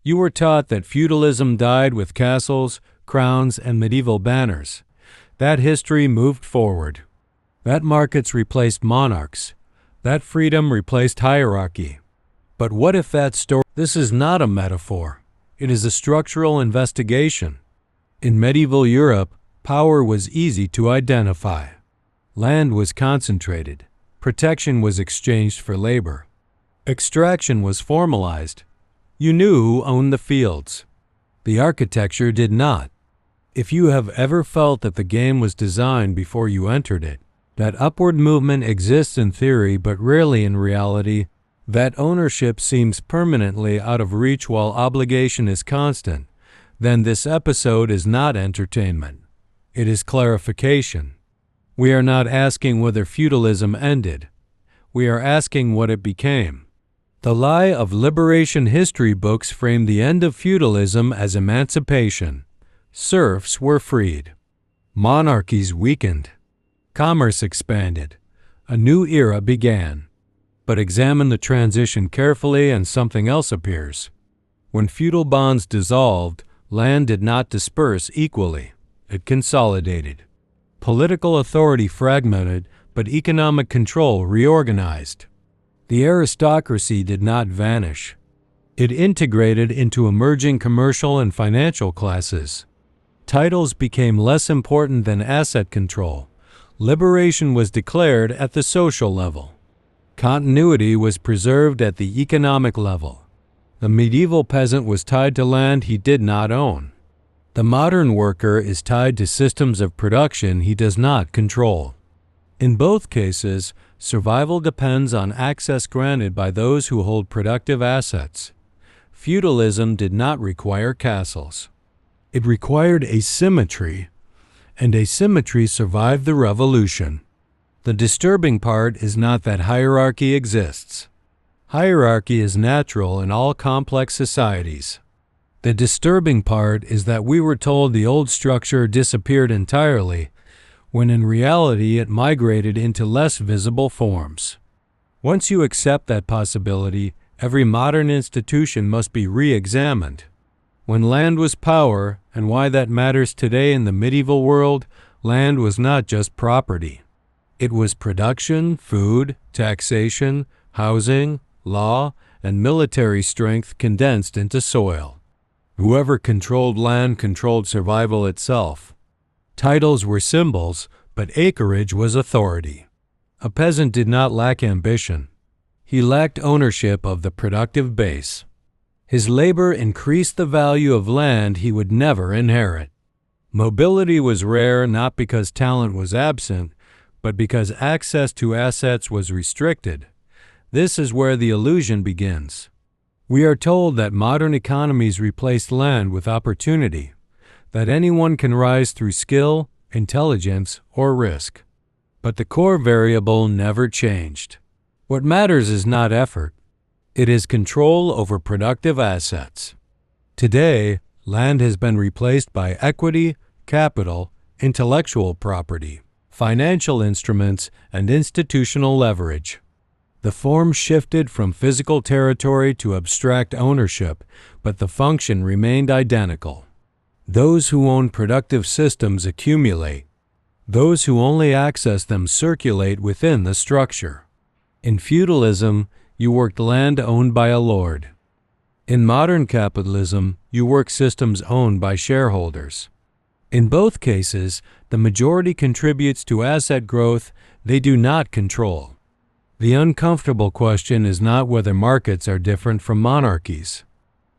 You were taught that feudalism died with castles, crowns, and medieval banners. That history moved forward. That markets replaced monarchs. That freedom replaced hierarchy. But what if that story? This is not a metaphor. It is a structural investigation. In medieval Europe, power was easy to identify. Land was concentrated. Protection was exchanged for labor. Extraction was formalized. You knew who owned the fields. The architecture did not. If you have ever felt that the game was designed before you entered it, that upward movement exists in theory but rarely in reality, that ownership seems permanently out of reach while obligation is constant, then this episode is not entertainment. It is clarification. We are not asking whether feudalism ended. We are asking what it became. The lie of liberation history books framed the end of feudalism as emancipation. Serfs were freed. Monarchies weakened. Commerce expanded. A new era began. But examine the transition carefully and something else appears. When feudal bonds dissolved, land did not disperse equally. It consolidated. Political authority fragmented, but economic control reorganized. The aristocracy did not vanish. It integrated into emerging commercial and financial classes. Titles became less important than asset control. Liberation was declared at the social level. Continuity was preserved at the economic level. The medieval peasant was tied to land he did not own. The modern worker is tied to systems of production he does not control. In both cases, survival depends on access granted by those who hold productive assets. Feudalism did not require castles. It required asymmetry, and asymmetry survived the revolution. The disturbing part is not that hierarchy exists. Hierarchy is natural in all complex societies. The disturbing part is that we were told the old structure disappeared entirely, when in reality it migrated into less visible forms. Once you accept that possibility, every modern institution must be re-examined. When land was power, and why that matters today in the medieval world, land was not just property. It was production, food, taxation, housing, law, and military strength condensed into soil. Whoever controlled land controlled survival itself. Titles were symbols, but acreage was authority. A peasant did not lack ambition. He lacked ownership of the productive base. His labor increased the value of land he would never inherit. Mobility was rare not because talent was absent, but because access to assets was restricted. This is where the illusion begins. We are told that modern economies replaced land with opportunity, that anyone can rise through skill, intelligence, or risk. But the core variable never changed. What matters is not effort. It is control over productive assets. Today, land has been replaced by equity, capital, intellectual property, financial instruments, and institutional leverage. The form shifted from physical territory to abstract ownership, but the function remained identical. Those who own productive systems accumulate. Those who only access them circulate within the structure. In feudalism, you worked land owned by a lord. In modern capitalism, you work systems owned by shareholders. In both cases, the majority contributes to asset growth they do not control. The uncomfortable question is not whether markets are different from monarchies.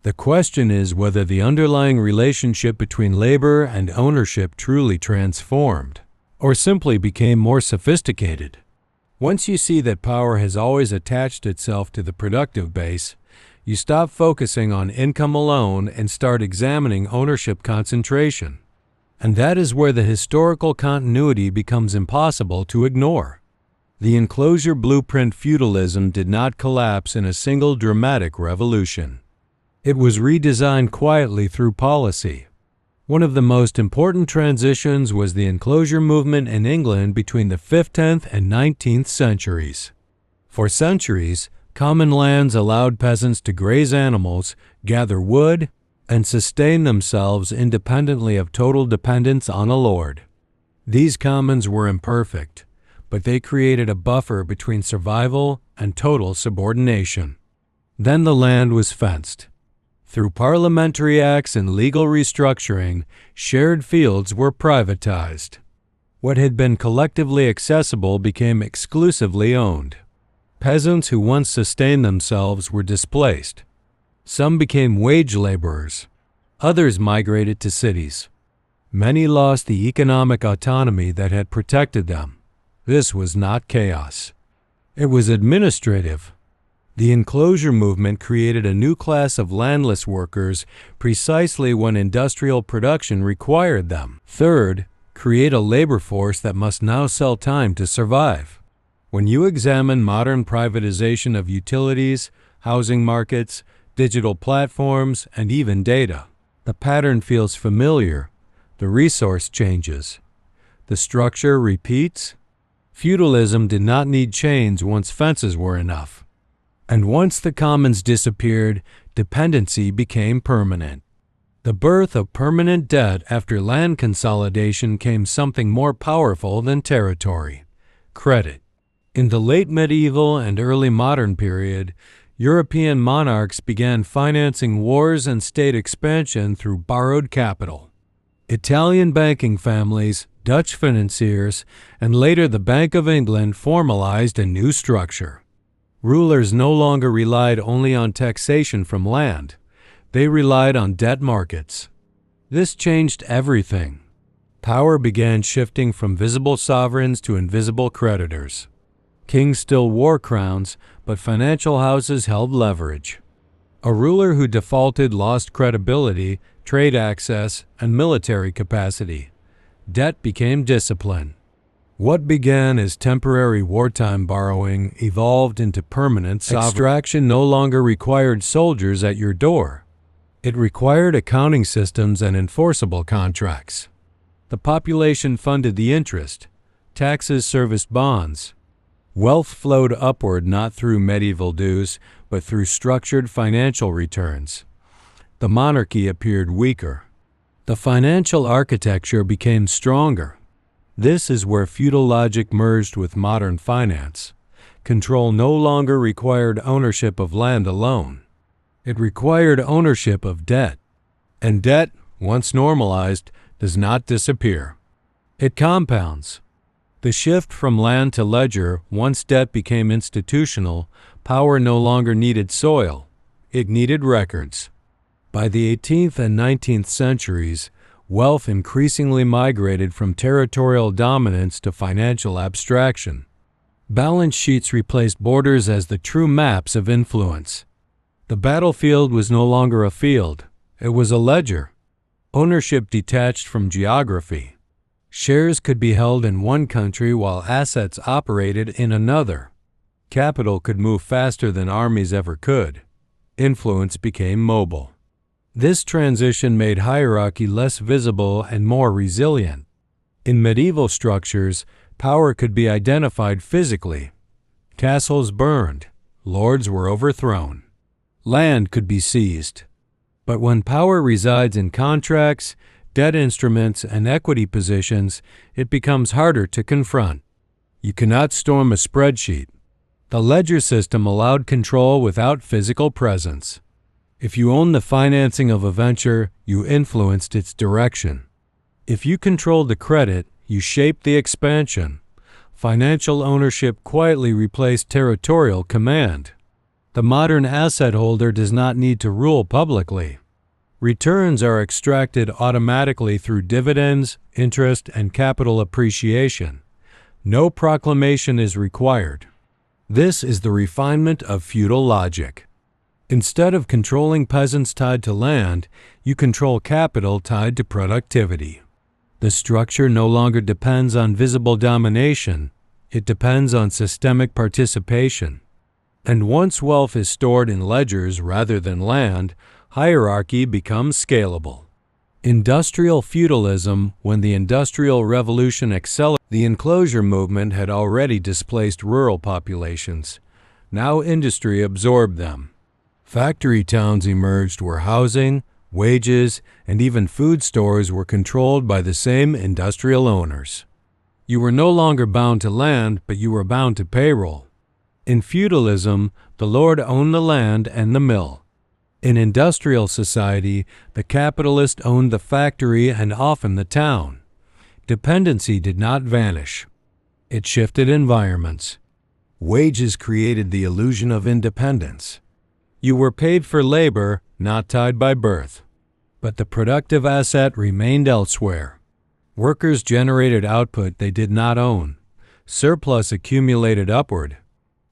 The question is whether the underlying relationship between labor and ownership truly transformed, or simply became more sophisticated. Once you see that power has always attached itself to the productive base, you stop focusing on income alone and start examining ownership concentration. And that is where the historical continuity becomes impossible to ignore. The enclosure blueprint feudalism did not collapse in a single dramatic revolution. It was redesigned quietly through policy. One of the most important transitions was the enclosure movement in England between the 15th and 19th centuries. For centuries, Common lands allowed peasants to graze animals, gather wood, and sustain themselves independently of total dependence on a lord. These commons were imperfect, but they created a buffer between survival and total subordination. Then the land was fenced. Through parliamentary acts and legal restructuring, shared fields were privatized. What had been collectively accessible became exclusively owned. Peasants who once sustained themselves were displaced. Some became wage laborers. Others migrated to cities. Many lost the economic autonomy that had protected them. This was not chaos. It was administrative. The enclosure movement created a new class of landless workers precisely when industrial production required them. Third, create a labor force that must now sell time to survive. When you examine modern privatization of utilities, housing markets, digital platforms, and even data, the pattern feels familiar. The resource changes. The structure repeats. Feudalism did not need chains once fences were enough. And once the commons disappeared, dependency became permanent. The birth of permanent debt after land consolidation came something more powerful than territory: credit. In the late medieval and early modern period, European monarchs began financing wars and state expansion through borrowed capital. Italian banking families, Dutch financiers, and later the Bank of England formalized a new structure. Rulers no longer relied only on taxation from land. They relied on debt markets. This changed everything. Power began shifting from visible sovereigns to invisible creditors. Kings still wore crowns, but financial houses held leverage. A ruler who defaulted lost credibility, trade access, and military capacity. Debt became discipline. What began as temporary wartime borrowing evolved into permanent sovereignty. Extraction no longer required soldiers at your door. It required accounting systems and enforceable contracts. The population funded the interest. Taxes serviced bonds. Wealth flowed upward not through medieval dues, but through structured financial returns. The monarchy appeared weaker. The financial architecture became stronger. This is where feudal logic merged with modern finance. Control no longer required ownership of land alone. It required ownership of debt. And debt, once normalized, does not disappear. It compounds. The shift from land to ledger, once debt became institutional, power no longer needed soil. It needed records. By the 18th and 19th centuries, wealth increasingly migrated from territorial dominance to financial abstraction. Balance sheets replaced borders as the true maps of influence. The battlefield was no longer a field. It was a ledger. Ownership detached from geography. Shares could be held in one country while assets operated in another. Capital could move faster than armies ever could. Influence became mobile. This transition made hierarchy less visible and more resilient. In medieval structures, power could be identified physically. Castles burned. Lords were overthrown. Land could be seized. But when power resides in contracts, debt instruments, and equity positions, it becomes harder to confront. You cannot storm a spreadsheet. The ledger system allowed control without physical presence. If you owned the financing of a venture, you influenced its direction. If you controlled the credit, you shaped the expansion. Financial ownership quietly replaced territorial command. The modern asset holder does not need to rule publicly. Returns are extracted automatically through dividends, interest, and capital appreciation. No proclamation is required. This is the refinement of feudal logic. Instead of controlling peasants tied to land, you control capital tied to productivity. The structure no longer depends on visible domination. It depends on systemic participation. And once wealth is stored in ledgers rather than land, hierarchy becomes scalable. Industrial feudalism, when the Industrial Revolution accelerated, the enclosure movement had already displaced rural populations. Now industry absorbed them. Factory towns emerged where housing, wages, and even food stores were controlled by the same industrial owners. You were no longer bound to land, but you were bound to payroll. In feudalism, the lord owned the land and the mill. In industrial society, the capitalist owned the factory and often the town. Dependency did not vanish. It shifted environments. Wages created the illusion of independence. You were paid for labor, not tied by birth. But the productive asset remained elsewhere. Workers generated output they did not own. Surplus accumulated upward.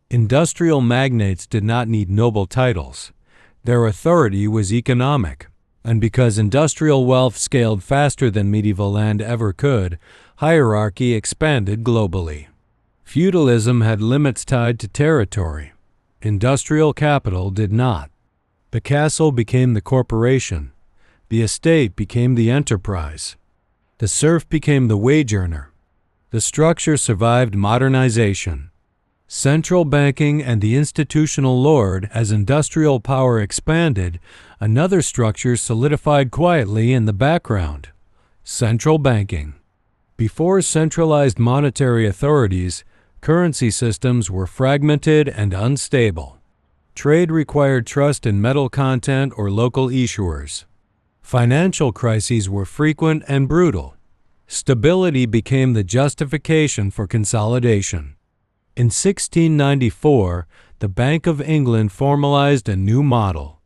Industrial magnates did not need noble titles. Their authority was economic. And because industrial wealth scaled faster than medieval land ever could, hierarchy expanded globally. Feudalism had limits tied to territory. Industrial capital did not. The castle became the corporation. The estate became the enterprise. The serf became the wage earner. The structure survived modernization. Central banking and the institutional lord, as industrial power expanded, another structure solidified quietly in the background. Central banking. Before centralized monetary authorities, currency systems were fragmented and unstable. Trade required trust in metal content or local issuers. Financial crises were frequent and brutal. Stability became the justification for consolidation. In 1694, the Bank of England formalized a new model.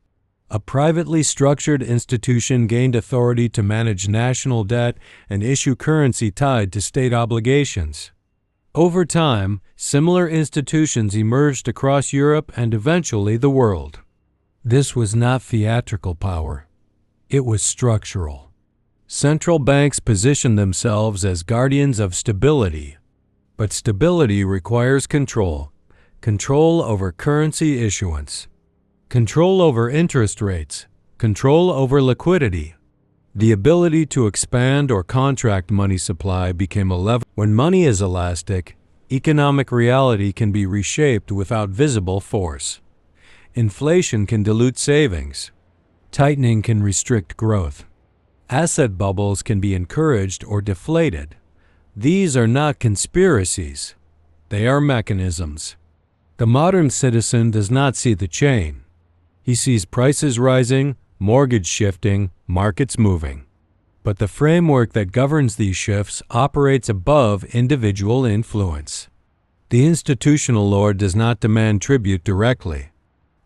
A privately structured institution gained authority to manage national debt and issue currency tied to state obligations. Over time, similar institutions emerged across Europe and eventually the world. This was not theatrical power. It was structural. Central banks positioned themselves as guardians of stability. But stability requires control. Control over currency issuance. Control over interest rates. Control over liquidity. The ability to expand or contract money supply became a lever. When money is elastic, economic reality can be reshaped without visible force. Inflation can dilute savings. Tightening can restrict growth. Asset bubbles can be encouraged or deflated. These are not conspiracies. They are mechanisms. The modern citizen does not see the chain. He sees prices rising, mortgage shifting, markets moving. But the framework that governs these shifts operates above individual influence. The institutional lord does not demand tribute directly.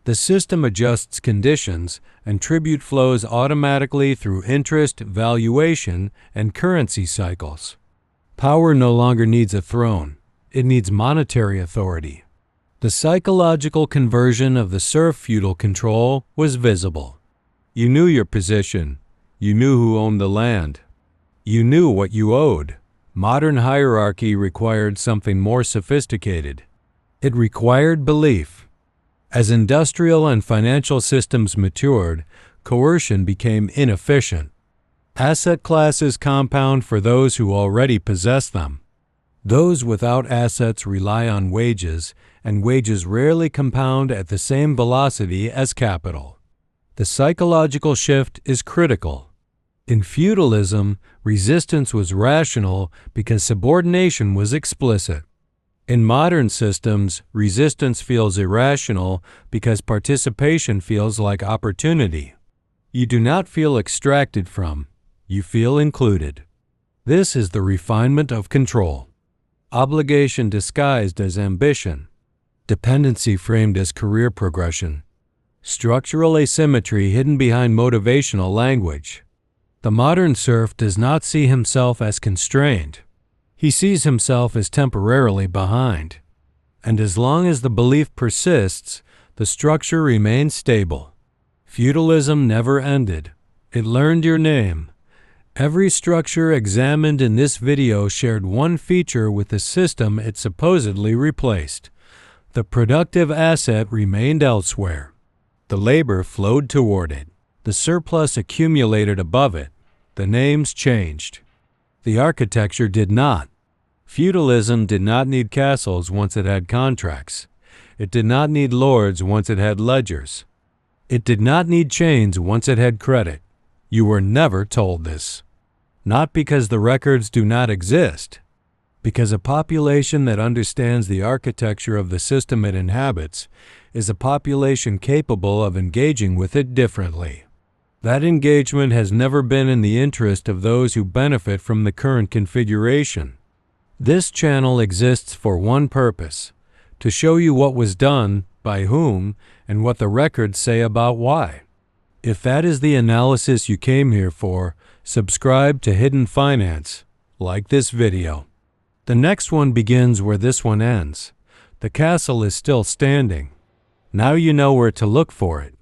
The system adjusts conditions, and tribute flows automatically through interest, valuation, and currency cycles. Power no longer needs a throne. It needs monetary authority. The psychological conversion of the serf feudal control was visible. You knew your position. You knew who owned the land. You knew what you owed. Modern hierarchy required something more sophisticated. It required belief. As industrial and financial systems matured, coercion became inefficient. Asset classes compound for those who already possess them. Those without assets rely on wages, and wages rarely compound at the same velocity as capital. The psychological shift is critical. In feudalism, resistance was rational because subordination was explicit. In modern systems, resistance feels irrational because participation feels like opportunity. You do not feel extracted from. You feel included. This is the refinement of control. Obligation disguised as ambition. Dependency framed as career progression. Structural asymmetry hidden behind motivational language. The modern serf does not see himself as constrained. He sees himself as temporarily behind. And as long as the belief persists, the structure remains stable. Feudalism never ended. It learned your name. Every structure examined in this video shared one feature with the system it supposedly replaced. The productive asset remained elsewhere. The labor flowed toward it. The surplus accumulated above it. The names changed. The architecture did not. Feudalism did not need castles once it had contracts. It did not need lords once it had ledgers. It did not need chains once it had credit. You were never told this. Not because the records do not exist, because a population that understands the architecture of the system it inhabits is a population capable of engaging with it differently. That engagement has never been in the interest of those who benefit from the current configuration. This channel exists for one purpose: to show you what was done, by whom, and what the records say about why. If that is the analysis you came here for, subscribe to Hidden Finance. Like this video. The next one begins where this one ends. The castle is still standing. Now you know where to look for it.